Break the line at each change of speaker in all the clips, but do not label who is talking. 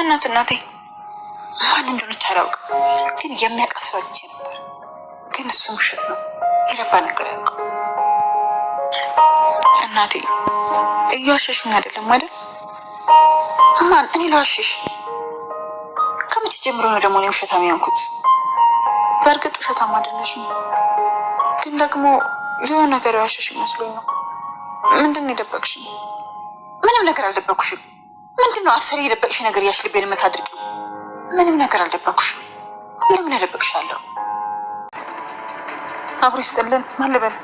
ማናት እናቴ? ማን እንደሆነች አላውቅም፣ ግን የሚያውቃት ሰው አግኝቼ ነበር። ግን እሱ ውሸት ነው፣ የረባ ነገር ያውቀው። እናቴ እየዋሸሽኝ አይደለም አይደል? ማን? እኔ ልዋሽሽ? ከመቼ ጀምሮ ነው ደግሞ እኔ ውሸታም የሆንኩት? በእርግጥ ውሸታም አይደለሽም፣ ግን ደግሞ የሆነ ነገር ያዋሸሽ መስሎኝ ነው። ምንድን ነው የደበቅሽኝ? ምንም ነገር አልደበቅሽም። ምንድን ነው አስሬ የደበቅሽ ነገር ያሽ ልቤን የምታድርቂ? ምንም ነገር አልደበቅሽም። ለምን እደብቅሻለሁ? አብሮ ይስጥልን። ማን ልበል?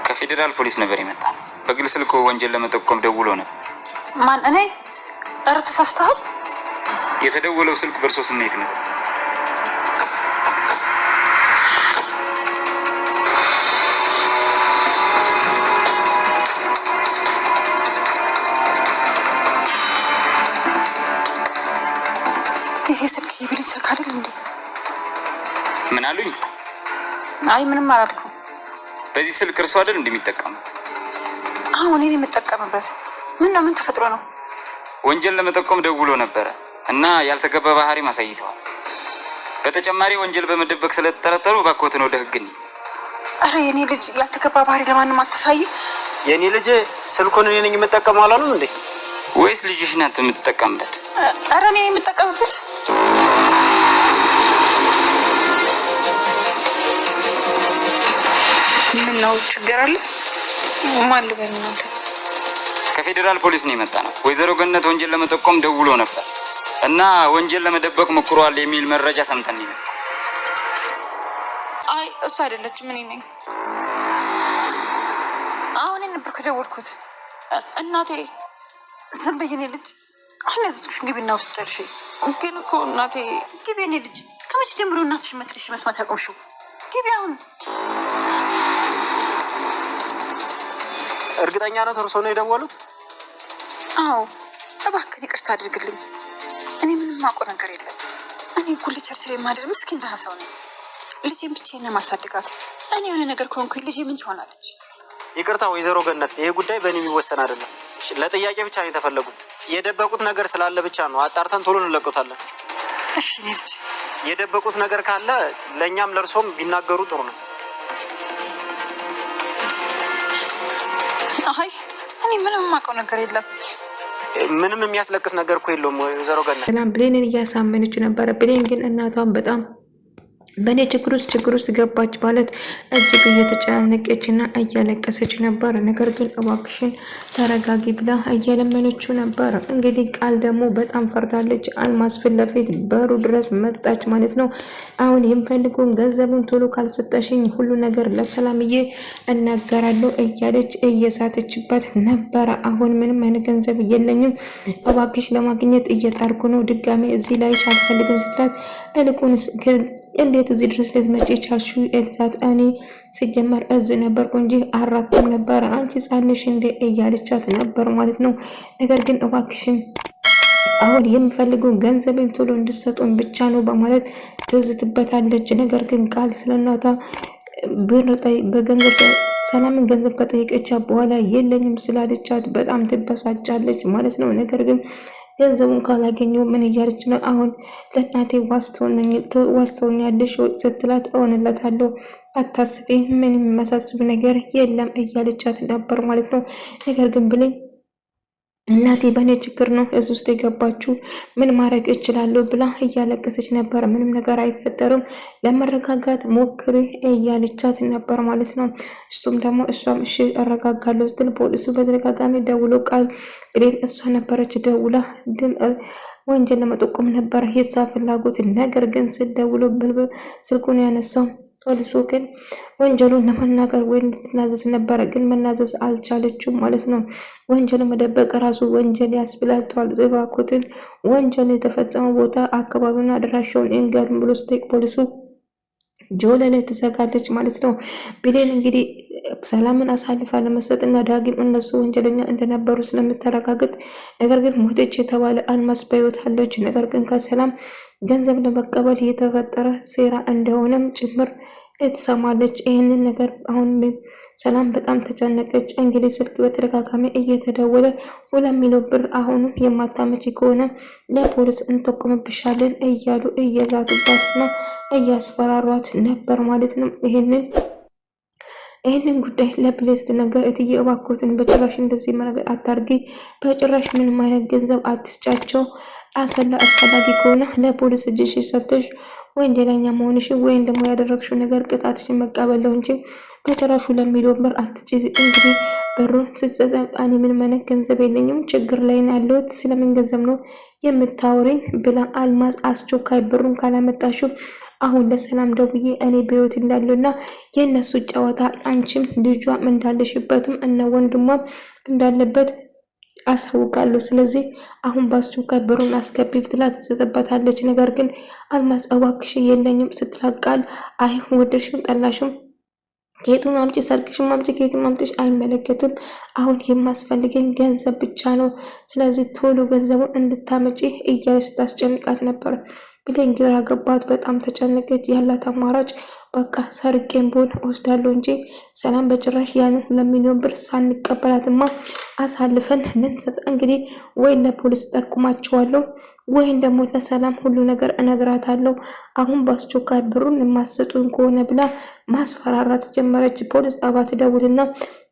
ከፌዴራል ፖሊስ ነበር የመጣ። በግል ስልኮ ወንጀል ለመጠቆም ደውሎ ነበር።
ማን? እኔ? ኧረ ተሳስተሃል።
የተደወለው ስልክ በእርሶ ስሜት ነው።
ይሄ ስልክ የብሌን ስልክ አይደል እንዴ?
ምን አሉኝ?
አይ ምንም አላልኩም።
በዚህ ስልክ እርሶ አይደል እንደሚጠቀሙት?
አሁን እኔ የምጠቀምበት ምን ነው? ምን ተፈጥሮ ነው?
ወንጀል ለመጠቆም ደውሎ ነበረ እና ያልተገባ ባህሪ ማሳይተዋል። በተጨማሪ ወንጀል በመደበቅ ስለተጠረጠሩ እባክዎትን ወደ ህግ እንሂድ።
አረ የኔ ልጅ ያልተገባ ባህሪ ለማንም አታሳይ።
የኔ ልጅ ስልኩን እኔ ነኝ የምጠቀመው አላሉም እንዴ?
ወይስ ልጅሽ ናት የምትጠቀምበት?
አረ እኔ የምጠቀምበት። ምን ነው ችግር አለ? ማን ልበል እናንተ?
ከፌዴራል ፖሊስ ነው የመጣ ነው። ወይዘሮ ገነት ወንጀል ለመጠቆም ደውሎ ነበር እና ወንጀል ለመደበቅ ሞክሯል የሚል መረጃ ሰምተን ነው።
አይ እሱ አይደለችም፣ እኔ ነኝ። አሁን ነበር ከደወልኩት። እናቴ ዝም በይ የኔ ልጅ። አሁን እዚህሽ ግቢና ውስጥ ደርሽ። ግን እኮ እናቴ ግቢ የኔ ልጅ። ከመቼ ጀምሮ እናትሽ መትልሽ መስማት ያቆምሽው? ግቢ አሁን።
እርግጠኛ ነው እርሶ ነው የደወሉት?
አዎ። እባክህ ይቅርታ አድርግልኝ። እኔ ምንም ማውቀው ነገር የለም። እኔ ጉልቻር ስለ ማደር ምስኪን ሰው ነኝ። ልጄን ብቻዬን ማሳደጋት። እኔ የሆነ ነገር ከሆንኩኝ ልጄ ምን ትሆናለች?
ይቅርታ ወይዘሮ ገነት፣ ይሄ ጉዳይ በእኔ የሚወሰን አይደለም። ለጥያቄ ብቻ ነው የተፈለጉት። የደበቁት ነገር ስላለ ብቻ ነው። አጣርተን ቶሎ እንለቀውታለን።
እሺ ልጅ፣
የደበቁት ነገር ካለ ለእኛም ለእርሶም ቢናገሩ ጥሩ ነው።
አይ እኔ ምንም የማውቀው ነገር የለም።
ምንም የሚያስለቅስ ነገር እኮ የለውም ወይዘሮ ገነት።
ሰላም ብሌንን እያሳመነችው ነበረ። ብሌን ግን እናቷን በጣም በእኔ ችግር ውስጥ ገባች ማለት እጅግ እየተጨናነቀች እና እያለቀሰች ነበር። ነገር ግን እባክሽን ተረጋጊ ብላ እየለመነችው ነበር። እንግዲህ ቃል ደግሞ በጣም ፈርታለች። አልማዝ ፊት ለፊት በሩ ድረስ መጣች ማለት ነው። አሁን የምፈልገውን ገንዘቡን ቶሎ ካልሰጠሽኝ ሁሉ ነገር ለሰላምዬ እናገራለሁ እያለች እየሳተችበት ነበረ። አሁን ምንም አይነት ገንዘብ የለኝም፣ እባክሽ ለማግኘት እየጣርኩ ነው። ድጋሜ እዚህ ላይ አልፈልግም ስትላት እልቁንስ እንዴት እዚህ ድረስ ልትመጪ ቻልሽው? ኤልሳት እኔ ሲጀመር እዚህ ነበርኩ እንጂ አራኩም ነበር። አንቺ ጻንሽ እንዴ እያለቻት ነበር ማለት ነው። ነገር ግን እባክሽን አሁን የምፈልገው ገንዘብን ቶሎ እንድትሰጡን ብቻ ነው በማለት ትዝትበታለች። ነገር ግን ቃል ስለናታ በገንዘብ ሰላምን ገንዘብ ከጠየቀቻት በኋላ የለኝም ስላለቻት በጣም ትበሳጫለች ማለት ነው። ነገር ግን ገንዘቡን ካላገኘው ምን እያለች ነው? አሁን ለእናቴ ዋስተውኛለሽ ስትላት እሆንለታለሁ፣ አታስቢ፣ ምንም የሚያሳስብ ነገር የለም እያለቻት ነበር ማለት ነው። ነገር ግን ብለኝ እናቴ በእኔ ችግር ነው እዚህ ውስጥ የገባችው፣ ምን ማድረግ እችላለሁ ብላ እያለቀሰች ነበር። ምንም ነገር አይፈጠርም፣ ለመረጋጋት ሞክሪ እያለቻት ነበር ማለት ነው። እሱም ደግሞ እሷም እሺ እረጋጋለሁ ስትል ፖሊሱ በተደጋጋሚ ደውሎ ቃል ብሌን እሷ ነበረች ደውላ ወንጀል ለመጠቆም ነበር የሷ ፍላጎት። ነገር ግን ስደውሎ ስልኩን ያነሳው ፖሊሱ ግን ወንጀሉን ለመናገር ወይ እንድትናዘዝ ነበረ፣ ግን መናዘዝ አልቻለችም ማለት ነው። ወንጀሉ መደበቅ ራሱ ወንጀል ያስብላቸዋል። እባክዎትን ወንጀል የተፈጸመው ቦታ አካባቢውን አድራሻውን እንገሩን ብሎ ስጠይቅ ፖሊሱ ጆለ ላይ ትዘጋለች ማለት ነው። ብሌን እንግዲህ ሰላምን አሳልፋ ለመስጠት እና ዳግም እነሱ ወንጀለኛ እንደነበሩ ስለምትረጋግጥ፣ ነገር ግን ሞተች የተባለ አልማዝ በሕይወት አለች። ነገር ግን ከሰላም ገንዘብ ለመቀበል የተፈጠረ ሴራ እንደሆነም ጭምር ትሰማለች። ይህንን ነገር አሁን ሰላም በጣም ተጨነቀች። እንግዲህ ስልክ በተደጋጋሚ እየተደወለ 2 ሚሊዮን ብር አሁኑ የማታመጪ ከሆነ ለፖሊስ እንጠቁምብሻለን እያሉ እየዛቱባትና እያስፈራሯት ነበር ማለት ነው። ይህንን ጉዳይ ለፕሌስት ነገር እትዬ እባክዎትን በጭራሽ እንደዚህ ነገር አታርጊ፣ በጭራሽ ምንም አይነት ገንዘብ አትስጫቸው፣ አስፈላጊ ከሆነ ለፖሊስ እጅሽ ሰጥተሽ ወንጀለኛ መሆንሽ ወይም ደግሞ ያደረግሽው ነገር ቅጣትሽን መቀበለው እንጂ በጭራሽ 2 ሚሊዮን ብር አትስጪ። እንግዲህ ብሩን ስትሰጠን እኔ ምንም አይነት ገንዘብ የለኝም፣ ችግር ላይ ነው ያለሁት፣ ስለምን ገንዘብ ነው የምታወሪኝ ብላ አልማዝ አስቸኳይ ብሩን ካላመጣሽው አሁን ለሰላም ደውዬ እኔ በህይወት እንዳለውና የእነሱ ጨዋታ አንቺም ልጇም እንዳለሽበትም እና ወንድሟም እንዳለበት አሳውቃለሁ። ስለዚህ አሁን በአስቸኳይ ብሩን አስገቢ ብትላ ትሰጥበታለች። ነገር ግን አልማዝ እባክሽ የለኝም ስትላቃል አይ ወደድሽም ጠላሽም ከየቱን አምጪ፣ ሰርቅሽም አምጪ፣ ከየቱን አምጪሽ አይመለከትም። አሁን የማስፈልገኝ ገንዘብ ብቻ ነው። ስለዚህ ቶሎ ገንዘቡን እንድታመጪ እያለ ስታስጨንቃት ነበር። ብሌን ግራ ገባት። በጣም ተጨነቀች። ያላት አማራጭ በቃ ሰርቄን ቦን ወስዳለሁ እንጂ ሰላም በጭራሽ ያንን 2 ሚሊዮን ብር ሳንቀበላትማ አሳልፈን ልንሰጥ እንግዲህ ወይ ለፖሊስ ጠቁማቸዋለሁ ወይም ደግሞ ለሰላም ሁሉ ነገር እነግራታለሁ። አሁን በአስቸኳይ ብሩን የማሰጡን ከሆነ ብላ ማስፈራራት ጀመረች። ፖሊስ ጣቢያ ትደውልና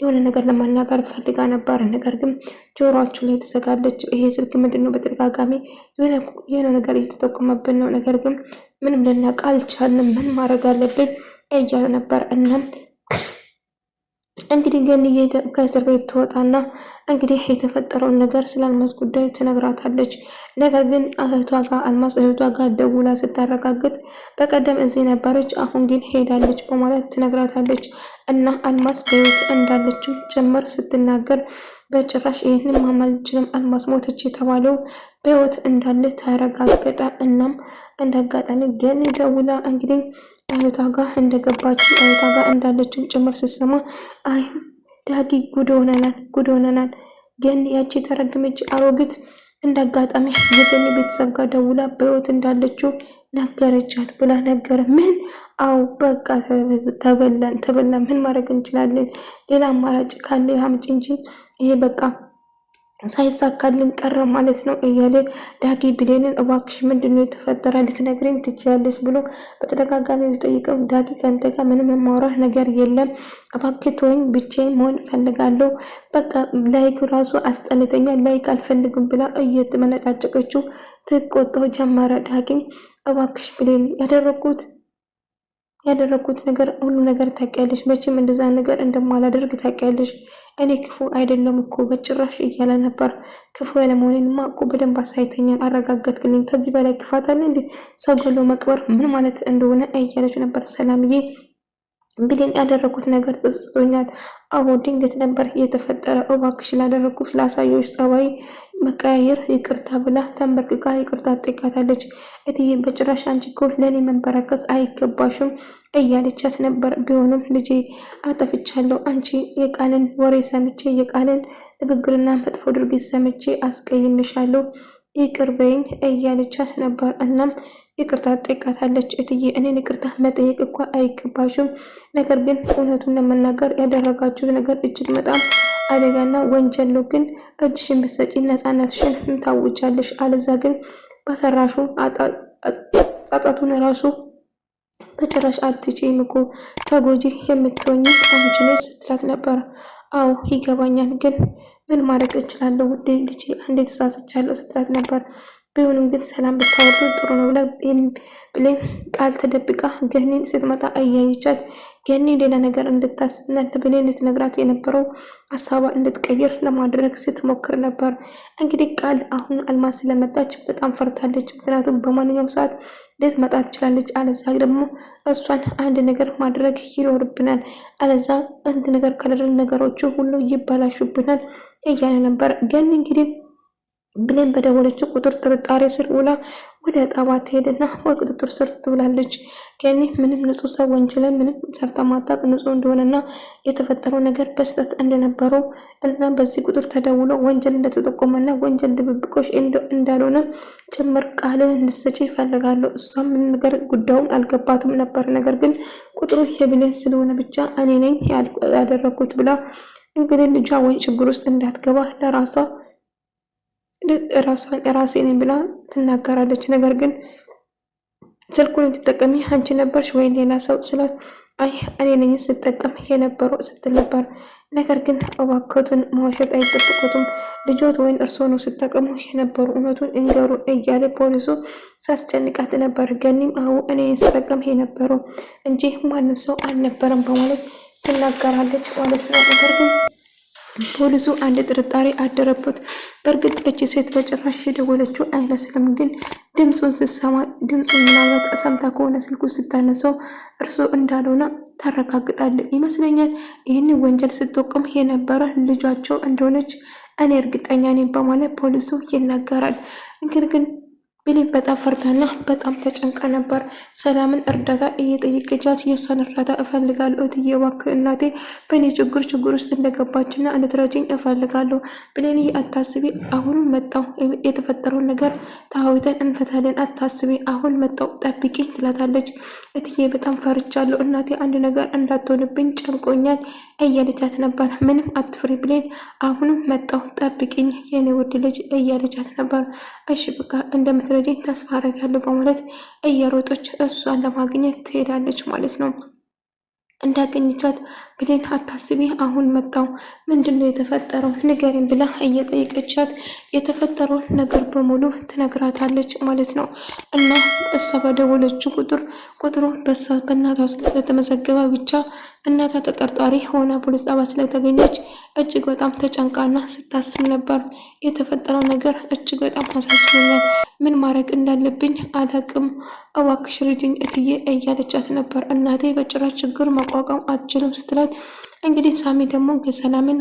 የሆነ ነገር ለማናገር ፈልጋ ነበር። ነገር ግን ጆሮአችሁ ላይ ትዘጋለች። ይሄ ስልክ ምንድን ነው? በተደጋጋሚ የሆነ ነገር እየተጠቆመብን ነው። ነገር ግን ምንም ልናውቅ አልቻልንም። ምን ማድረግ አለብን እያለ ነበር። እናም እንግዲህ ገንዬ ከእስር ቤት ትወጣና እንግዲህ የተፈጠረውን ነገር ስለ አልማዝ ጉዳይ ትነግራታለች። ነገር ግን አልማዝ እህቷ ጋር ደውላ ስታረጋግጥ በቀደም እዚህ ነበረች፣ አሁን ግን ሄዳለች በማለት ትነግራታለች። እና አልማዝ በህይወት እንዳለችው ጭምር ስትናገር በጭራሽ ይህንን ማመን አልችልም፣ አልማዝ ሞተች የተባለው በህይወት እንዳለ ተረጋገጠ። እናም እንደ አጋጣሚ ገኒ ደውላ እንግዲህ እህቷ ጋር እንደገባችው እህቷ ጋር እንዳለችው ጭምር ስትሰማ አይ ዳጊ ጉድ ሆነናል። ገኒ ያቺ ተረግመች አሮጊት እንዳጋጣሚ የገኒ ቤተሰብ ጋር ደውላ በህይወት እንዳለችው ነገረቻት ብላ ነገረ። ምን? አው በቃ ተበላን። ምን ማድረግ እንችላለን? ሌላ አማራጭ ካለ አምጪ እንጂ ይሄ በቃ ሳይሳካልን ቀረ ማለት ነው እያለ ዳጊ ብሌንን እባክሽ ምንድነው የተፈጠረ ልትነግረኝ ትችያለሽ ብሎ በተደጋጋሚ ቢጠይቀው ዳጊ ከአንተ ጋር ምንም የማወራህ ነገር የለም፣ እባክህ ተወኝ፣ ብቻዬን መሆን እፈልጋለሁ፣ በቃ ላይክ ራሱ አስጠልተኛ፣ ላይክ አልፈልግም ብላ እየተመነጫጨቀችው ትቆጣው ጀመረ። ዳጊም እባክሽ ብሌን ያደረኩት ነገር ሁሉ ነገር ታውቂያለሽ፣ መቼም እንደዛ ነገር እንደማላደርግ ታውቂያለሽ፣ እኔ ክፉ አይደለም እኮ በጭራሽ እያለ ነበር። ክፉ ያለመሆኔንማ እኮ በደንብ አሳይተኛል፣ አረጋገጥክልኝ። ከዚህ በላይ ክፋት አለ እንዴ? ሰው ገሎ መቅበር ምን ማለት እንደሆነ እያለች ነበር ሰላምዬ። ብሌን ያደረኩት ነገር ተጸጽቶኛል። አሁን ድንገት ነበር የተፈጠረ። እባክሽ ላደረኩት ላሳየሽ ጸባይ መቀያየር ይቅርታ ብላ ተንበርክካ ይቅርታ ጠይቃታለች። እትዬ በጭራሽ አንቺ እኮ ለእኔ መንበረከክ አይገባሽም እያለቻት ነበር። ቢሆንም ልጄ አጠፍቻለሁ፣ አንቺ የቃልን ወሬ ሰምቼ የቃልን ንግግርና መጥፎ ድርጊት ሰምቼ አስቀይምሻለሁ፣ ይቅር በይኝ እያለቻት ነበር። እናም ይቅርታ ጠይቃታለች። እትዬ እኔን ይቅርታ መጠየቅ እኮ አይገባሽም፣ ነገር ግን እውነቱን ለመናገር ያደረጋችሁት ነገር እጅግ በጣም አደጋና ወንጀል ነው። ግን እጅሽን ብትሰጪ ነፃነትሽን ታውጃለሽ፣ አለዛ ግን በሰራሹ ጸጸቱን ራሱ በጭራሽ አትችይም እኮ ተጎጂ የምትሆኚ አንቺ ነሽ ስትላት ነበር። አዎ ይገባኛል፣ ግን ምን ማድረግ እችላለሁ ውዴ ልጄ፣ አንዴ ተሳስቻለሁ ስትላት ነበር። ቢሆንም ግን ሰላም ብታወሩ ጥሩ ነው ብለን ቃል ተደብቃ ገኒን ስትመጣ አያይቻት ገኒ ሌላ ነገር እንድታስብና ለብሌን ልትነግራት የነበረው ሀሳቧ እንድትቀይር ለማድረግ ስትሞክር ነበር። እንግዲህ ቃል አሁን አልማዝ ስለመጣች በጣም ፈርታለች። ምክንያቱም በማንኛውም ሰዓት ልትመጣ ትችላለች። አለዛ ደግሞ እሷን አንድ ነገር ማድረግ ይኖርብናል፣ አለዛ አንድ ነገር ካደረግን ነገሮቹ ሁሉ ይበላሹብናል እያለ ነበር። ገኒ እንግዲህ ብሌን በደወለችው ቁጥር ጥርጣሬ ስር ውላ ወደ ጣቢያ ትሄድና በቁጥጥር ስር ትውላለች። ገኒ ምንም ንጹህ ሰው ወንጀል ምንም ሰርታ ማታውቅ ንጹህ እንደሆነና የተፈጠረው ነገር በስህተት እንደነበረው እና በዚህ ቁጥር ተደውሎ ወንጀል እንደተጠቆመና ወንጀል ድብብቆሽ እንዳልሆነ ጭምር ቃል እንድትሰጪ ይፈልጋሉ። እሷም ምን ነገር ጉዳዩን አልገባትም ነበር። ነገር ግን ቁጥሩ የብሌን ስለሆነ ብቻ እኔ ነኝ ያደረኩት ብላ እንግዲህ ልጇ ወይ ችግር ውስጥ እንዳትገባ ለራሷ ራሴ ነኝ ብላ ትናገራለች። ነገር ግን ስልኩን የምትጠቀሚ አንቺ ነበርሽ ወይ ሌላ ሰው ስላት አይ እኔ ነኝ ስጠቀም የነበረው ስትል ነበር። ነገር ግን እባክዎትን መዋሸት አይጠብቁትም ልጆት ወይን እርስዎ ነው ስጠቀሙ የነበሩ እውነቱን እንገሩ እያለ ፖሊሱ ሳስጨንቃት ነበር። ገኒም አዎ እኔ ስጠቀም የነበረው እንጂ ማንም ሰው አልነበረም በማለት ትናገራለች ማለት ነው። ነገር ግን ፖሊሱ አንድ ጥርጣሬ አደረበት። በእርግጥ እቺ ሴት በጭራሽ የደወለችው አይመስልም። ግን ድምፁን ስትሰማ ድምፁን ምናልባት ሰምታ ከሆነ ስልኩ ስታነሳው እርሱ እንዳልሆነ ታረጋግጣለች ይመስለኛል። ይህን ወንጀል ስትጠቁም የነበረ ልጃቸው እንደሆነች እኔ እርግጠኛ ነኝ በማለት ፖሊሱ ይናገራል። ግን ብሌን በጣም ፈርታና በጣም ተጨንቃ ነበር። ሰላምን እርዳታ እየጠየቀቻት የእሷን እርዳታ እፈልጋለሁ እትዬ እባክህ እናቴ በእኔ ችግር ውስጥ እንደገባችና እንድትረጂኝ እፈልጋለሁ። ብሌን አታስቢ፣ አሁንም መጣው የተፈጠረውን ነገር ተሐውተን እንፈታለን፣ አታስቢ፣ አሁን መጣው ጠብቂኝ ትላታለች። እትዬ በጣም ፈርቻለሁ እናቴ አንድ ነገር እንዳትሆንብኝ ጨንቆኛል እያለቻት ነበር። ምንም አትፍሪ ብሌን፣ አሁንም መጣው ጠብቂኝ የኔ ውድ ልጅ እያለቻት ነበር። እሺ በቃ እንደምትረጂኝ ተስፋ አደርጋለሁ በማለት እየሮጠች እሷን ለማግኘት ትሄዳለች ማለት ነው። እንዳገኘቻት ብሌን አታስቢ አሁን መጣው ምንድነው የተፈጠረው ንገሪኝ ብላ እየጠየቀቻት የተፈጠረውን ነገር በሙሉ ትነግራታለች ማለት ነው። እና እሷ በደወለችው ቁጥሩ በእናቷ ስም ስለተመዘገበ ብቻ እናቷ ተጠርጣሪ ሆና ፖሊስ ጣቢያ ስለተገኘች እጅግ በጣም ተጨንቃና ስታስብ ነበር። የተፈጠረው ነገር እጅግ በጣም አሳስቦኛል፣ ምን ማድረግ እንዳለብኝ አላቅም፣ እባክሽ ርጂኝ እትዬ እያለቻት ነበር። እናቴ በጭራሽ ችግር መቋቋም አትችልም ስትላት እንግዲህ ሳሚ ደግሞ ሰላምን